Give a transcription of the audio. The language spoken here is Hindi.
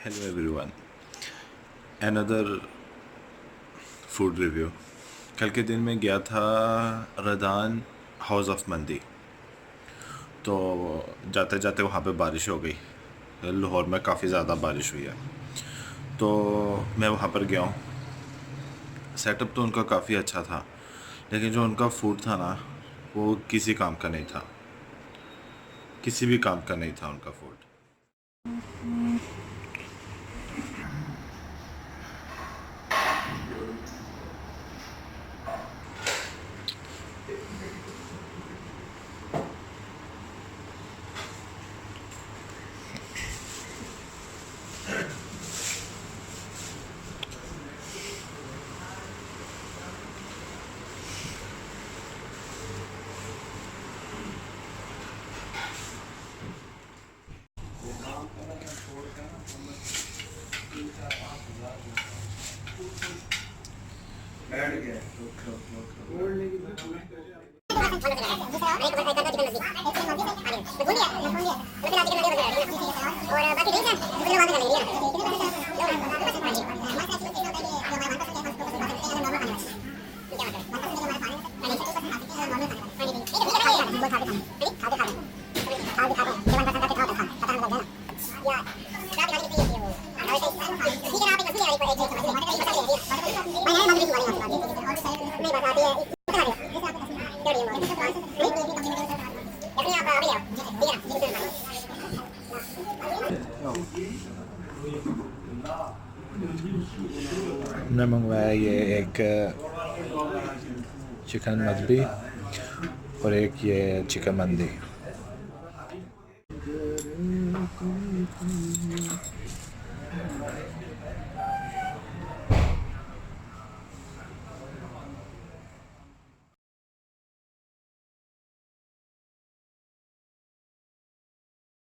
Hello everyone, another food review. कल के दिन मैं गया था रदान हाउस ऑफ मंदी। तो जाते जाते वहाँ पे बारिश हो गई। लाहौर में काफ़ी ज़्यादा बारिश हुई है, तो मैं वहाँ पर गया हूँ। सेटअप तो उनका काफ़ी अच्छा था, लेकिन जो उनका फूड था ना, वो किसी काम का नहीं था। किसी भी काम का नहीं था उनका फूड। हमने मंगवाया ये एक चिकन मदबी और एक ये चिकन मंदी।